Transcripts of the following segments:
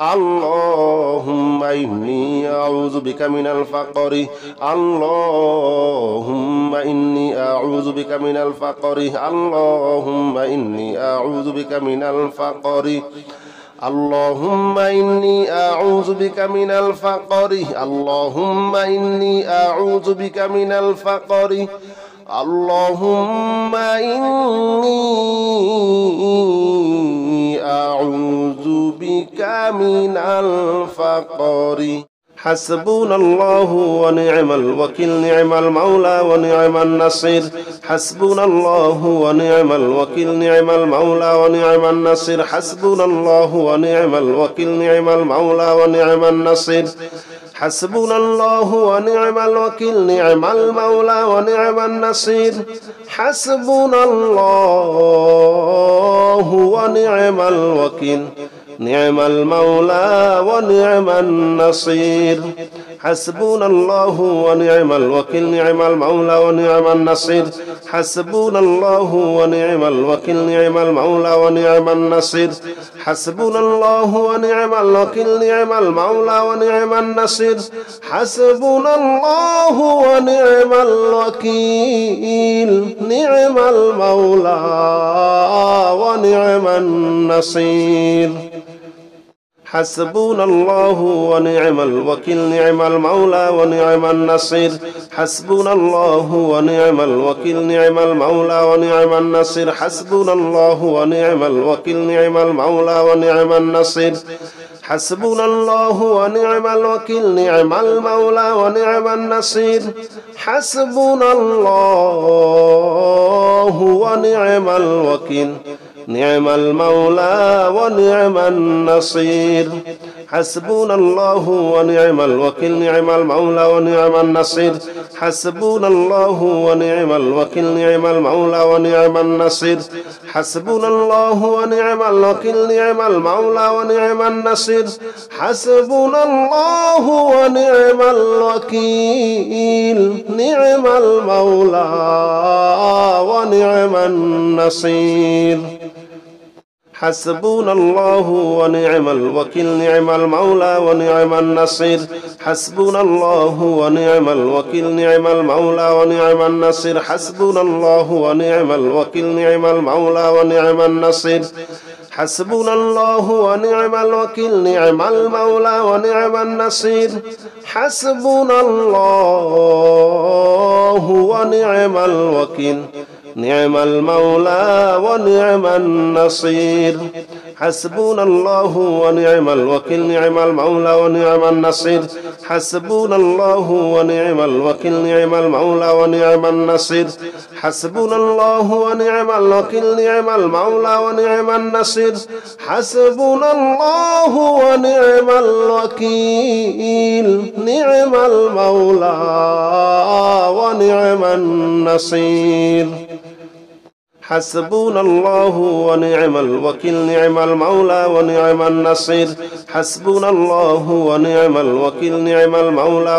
اللهم إني أعوذ بك من الفقر اللهم إني أعوذ بك من الفقر اللهم إني أعوذ بك من الفقر اللهم إني أعوذ بك من الفقر اللهم إني أعوذ بك من الفقر اللهم إني أعوذ بك من الفقر حسبنا الله ونعم الوكيل نعم المولى ونعم النصير حسبنا الله ونعم الوكيل نعم المولى ونعم النصير حسبنا الله ونعم الوكيل نعم المولى ونعم النصير حسبنا الله ونعم الوكيل نعم المولى ونعم النصير حسبنا الله ونعم الوكيل نعم المولى ونعم النصير حسبنا الله ونعم الوكيل نعم المولى ونعم النصير حسبنا الله ونعم الوكيل نعم المولى ونعم النصير حسبنا الله ونعم الوكيل نعم المولى ونعم النصير حسبنا الله ونعم الوكيل نعم المولى ونعم النصير حسبنا الله ونعم الوكيل نعم المولى ونعم النصير حسبنا الله ونعم الوكيل نعم المولى ونعم النصير حسبنا الله ونعم الوكيل نعم المولى ونعم النصير حسبنا الله ونعم الوكيل نعم المولى ونعم النصير حسبنا الله ونعم الوكيل نعم المولى ونعم النصير حسبنا الله ونعم الوكيل نعم المولى ونعم النصير حسبنا الله ونعم الوكيل نعم المولى ونعم النصير حسبنا الله ونعم الوكيل نعم المولى ونعم النصير حسبنا الله ونعم الوكيل نعم المولى ونعم النصير حسبنا الله ونعم الوكيل نعم المولى ونعم النصير حسبنا الله ونعم الوكيل نعم المولى ونعم النصير حسبنا الله ونعم الوكيل نعم المولى ونعم النصير حسبنا الله ونعم الوكيل نعم المولى ونعم النصير حسبنا الله ونعم الوكيل نعم المولى ونعم النصير حسبنا الله ونعم الوكيل نعم المولى ونعم النصير حسبنا الله ونعم الوكيل نعم المولى ونعم النصير حسبنا الله ونعم الوكيل نعم المولى ونعم النصير حسبنا الله ونعم الوكيل نعم المولى ونعم النصير حسبنا الله ونعم الوكيل نعم المولى ونعم النصير حسبنا الله ونعم الوكيل نعم المولى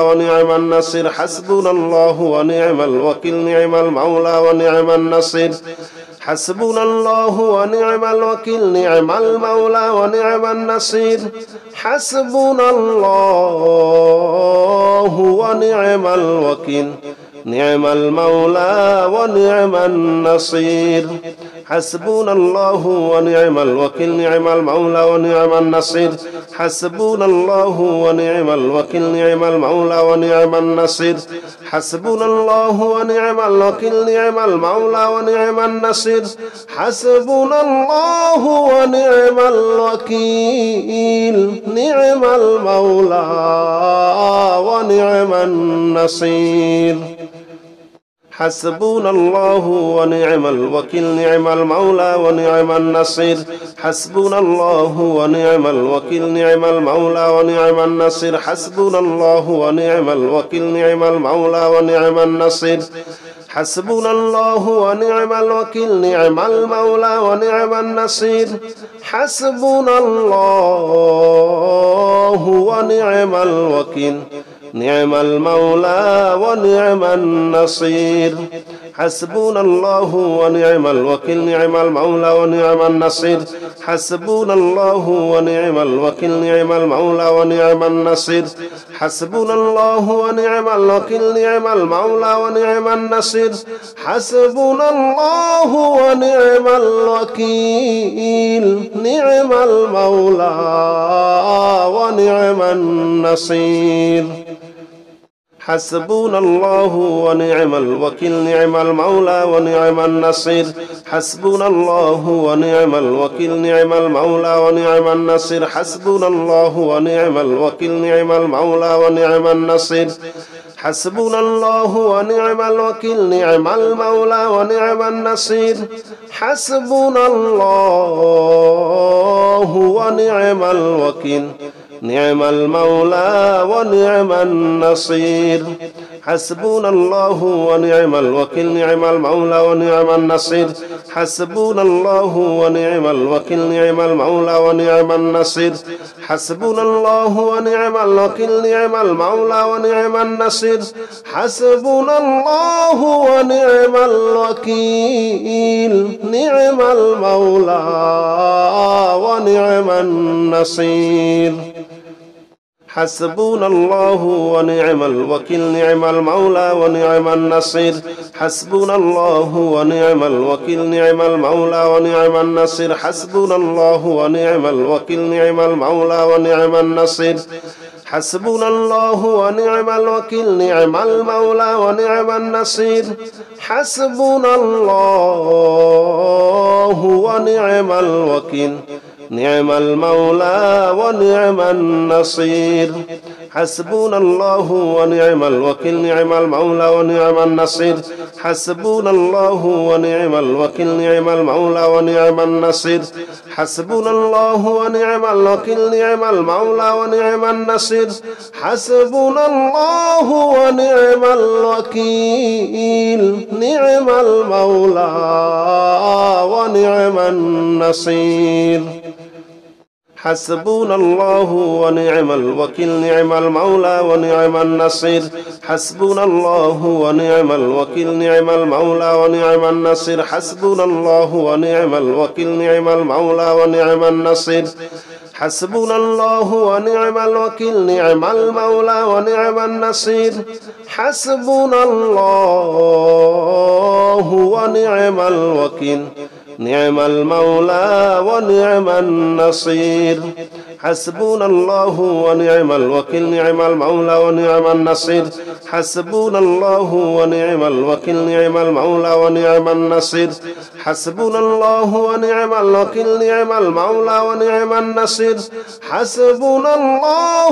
ونعم النصير حسبنا الله ونعم الوكيل نعم المولى ونعم النصير حسبنا الله ونعم الوكيل نعم المولى ونعم النصير حسبنا الله ونعم الوكيل نعم المولى ونعم النصير حسبنا الله ونعم الوكيل نعم المولى ونعم النصير حسبنا الله ونعم الوكيل نعم المولى ونعم النصير حسبنا الله ونعم الوكيل نعم المولى ونعم النصير حسبنا الله ونعم الوكيل نعم المولى ونعم النصير حسبنا الله ونعم الوكيل نعم المولى ونعم النصير حسبنا الله ونعم الوكيل نعم المولى ونعم النصير حسبنا الله ونعم الوكيل نعم المولى ونعم النصير حسبنا الله ونعم الوكيل نعم المولى ونعم النصير حسبنا الله ونعم الوكيل نعم المولى ونعم النصير حسبنا الله ونعم الوكيل نعم المولى ونعم النصير حسبنا الله ونعم الوكيل نعم المولى ونعم النصير حسبنا الله ونعم الوكيل نعم المولى ونعم النصير حسبنا الله ونعم الوكيل نعم المولى ونعم النصير حسبنا الله ونعم الوكيل نعم المولى ونعم النصير حسبنا الله ونعم الوكيل نعم المولى ونعم النصير حسبنا الله ونعم الوكيل نعم المولى ونعم النصير حسبنا الله ونعم الوكيل نعم المولى ونعم النصير حسبنا الله ونعم الوكيل نعم المولى ونعم النصير حسبنا الله ونعم الوكيل نعم المولى ونعم النصير حسبنا الله ونعم الوكيل نعم المولى ونعم النصير حسبنا الله ونعم الوكيل نعم المولى ونعم النصير حسبنا الله ونعم الوكيل نعم المولى ونعم النصير حسبنا الله ونعم الوكيل نعم المولى ونعم النصير حسبنا الله ونعم الوكيل نعم المولى ونعم النصير حسبنا الله ونعم الوكيل نعم المولى ونعم النصير حسبنا الله ونعم الوكيل نعم المولى ونعم النصير حسبنا الله ونعم الوكيل نعم المولى ونعم النصير حسبنا الله ونعم الوكيل نعم المولى ونعم النصير حسبنا الله ونعم الوكيل نعم المولى ونعم النصير حسبنا الله ونعم الوكيل نعم المولى ونعم النصير حسبنا الله ونعم الوكيل نعم المولى ونعم النصير حسبنا الله ونعم الوكيل نعم المولى ونعم النصير حسبنا الله ونعم الوكيل نعم المولى ونعم النصير حسبنا الله ونعم الوكيل نعم المولى ونعم النصير حسبنا الله ونعم الوكيل نعم المولى ونعم النصير حسبنا الله ونعم الوكيل نعم المولى ونعم النصير حسبنا الله ونعم الوكيل نعم المولى ونعم النصير حسبنا الله ونعم الوكيل نعم المولى ونعم النصير حسبنا الله ونعم الوكيل نعم المولى ونعم النصير حسبنا الله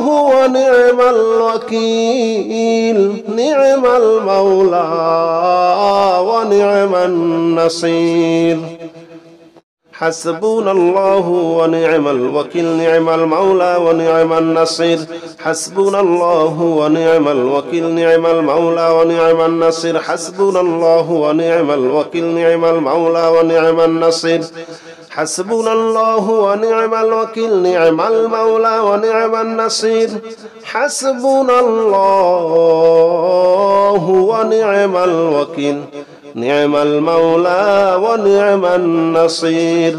ونعم الوكيل نعم المولى ونعم النصير حسبنا الله ونعم الوكيل نعم المولى ونعم النصير حسبنا الله ونعم الوكيل نعم المولى ونعم النصير حسبنا الله ونعم الوكيل نعم المولى ونعم النصير حسبنا الله ونعم الوكيل نعم المولى ونعم النصير حسبنا الله ونعم الوكيل نعم المولى ونعم النصير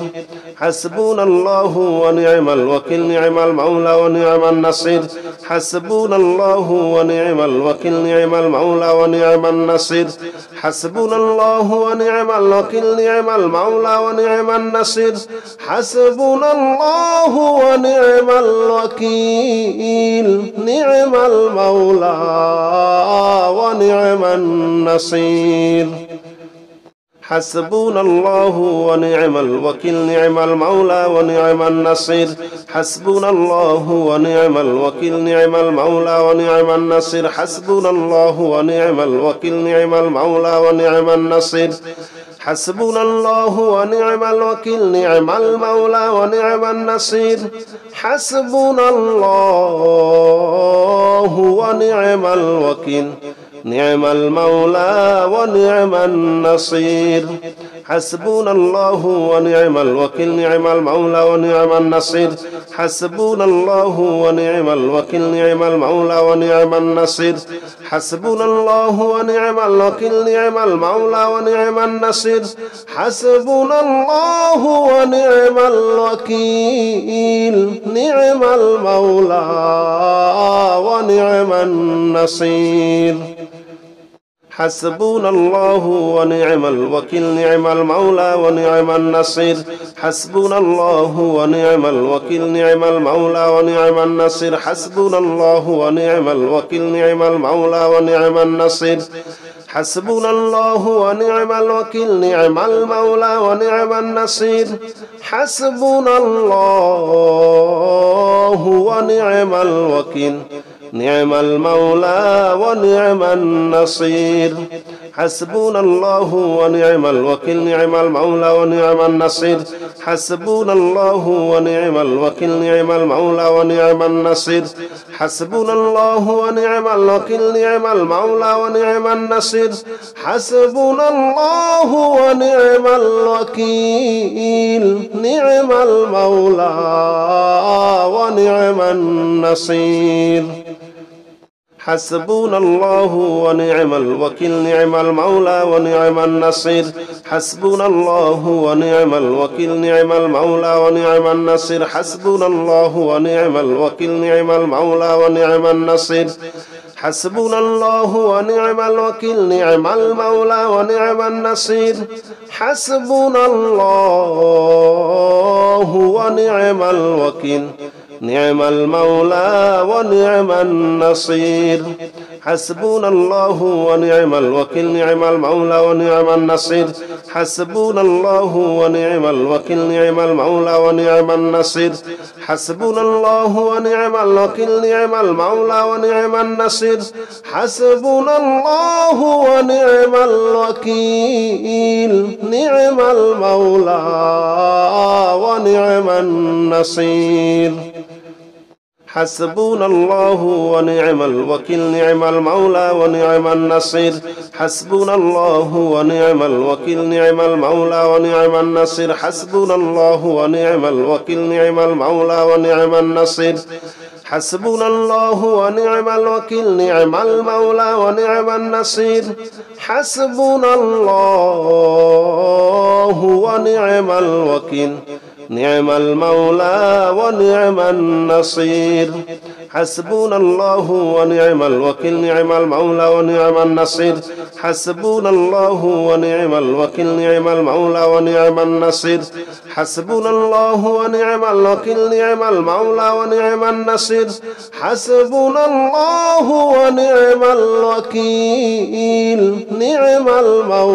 حسبنا الله ونعم الوكيل نعم المولى ونعم النصير حسبنا الله ونعم الوكيل نعم المولى ونعم النصير حسبنا الله ونعم الوكيل نعم المولى ونعم النصير حسبنا الله ونعم الوكيل نعم المولى ونعم النصير حسبنا الله ونعم الوكيل نعم المولى ونعم النصير حسبنا الله ونعم الوكيل نعم المولى ونعم النصير حسبنا الله ونعم الوكيل نعم المولى ونعم النصير حسبنا الله ونعم الوكيل نعم المولى ونعم النصير حسبنا الله ونعم الوكيل نعم المولى ونعم النصير حسبنا الله ونعم الوكيل نعم المولى ونعم النصير حسبنا الله ونعم الوكيل نعم المولى ونعم النصير حسبنا الله ونعم الوكيل نعم المولى ونعم النصير حسبنا الله ونعم الوكيل نعم المولى ونعم النصير حسبنا الله ونعم الوكيل نعم المولى ونعم النصير حسبنا الله ونعم الوكيل نعم المولى ونعم النصير حسبنا الله ونعم الوكيل نعم المولى ونعم النصير حسبنا الله ونعم الوكيل نعم المولى ونعم النصير حسبنا الله ونعم الوكيل نعم المولى ونعم النصير حسبنا الله ونعم الوكيل نعم المولى ونعم النصير حسبنا الله ونعم الوكيل نعم المولى ونعم النصير حسبنا الله ونعم الوكيل نعم المولى ونعم النصير حسبنا الله ونعم الوكيل نعم المولى ونعم النصير حسبنا الله ونعم الوكيل نعم المولى ونعم النصير حسبنا الله ونعم الوكيل نعم المولى ونعم النصير حسبنا الله ونعم الوكيل نعم المولى ونعم النصير حسبنا الله ونعم الوكيل نعم المولى ونعم النصير حسبنا الله ونعم الوكيل نعم المولى ونعم النصير حسبنا الله ونعم الوكيل نعم المولى ونعم النصير حسبنا الله ونعم الوكيل نعم المولى ونعم النصير حسبنا الله ونعم الوكيل نعم المولى ونعم النصير حسبنا الله ونعم الوكيل نعم المولى ونعم النصير حسبنا الله ونعم الوكيل نعم المولى ونعم النصير حسبنا الله ونعم الوكيل نعم المولى ونعم النصير حسبنا الله ونعم الوكيل نعم المولى ونعم النصير حسبنا الله ونعم الوكيل نعم المولى ونعم النصير حسبنا الله ونعم الوكيل نعم المولى ونعم النصير حسبنا الله ونعم الوكيل نعم المولى ونعم النصير حسبنا الله ونعم الوكيل نعم المولى ونعم النصير حسبنا الله ونعم الوكيل نعم المولى ونعم النصير حسبنا الله ونعم الوكيل نعم المولى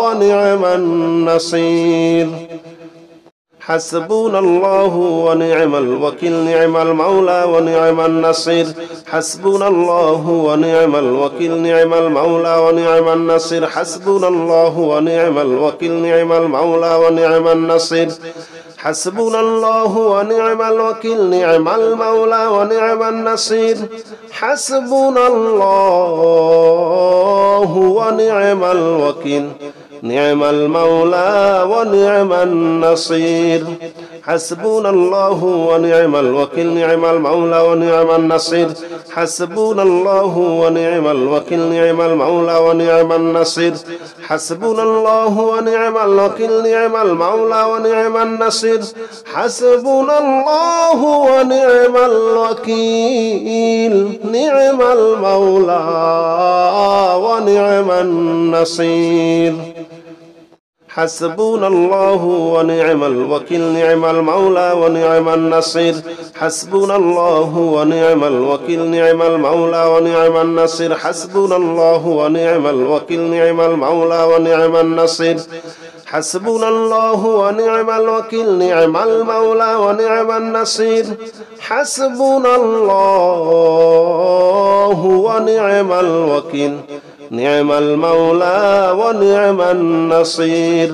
ونعم النصير حسبنا الله ونعم الوكيل نعم المولى ونعم النصير حسبنا الله ونعم الوكيل نعم المولى ونعم النصير حسبنا الله ونعم الوكيل نعم المولى ونعم النصير حسبنا الله ونعم الوكيل نعم المولى ونعم النصير حسبنا الله ونعم الوكيل نعم المولى ونعم النصير حسبنا الله ونعم الوكيل نعم المولى ونعم النصير حسبنا الله ونعم الوكيل نعم المولى ونعم النصير حسبنا الله ونعم الوكيل نعم المولى ونعم النصير حسبنا الله ونعم الوكيل نعم المولى ونعم النصير حسبنا الله ونعم الوكيل نعم المولى ونعم النصير حسبنا الله ونعم الوكيل نعم المولى ونعم النصير حسبنا الله ونعم الوكيل نعم المولى ونعم النصير حسبنا الله ونعم الوكيل نعم المولى ونعم النصير حسبنا الله ونعم الوكيل نعم المولى ونعم النصير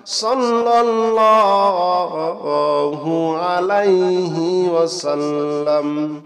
সাল্লাল্লাহু আলাইহি ওয়াসাল্লাম।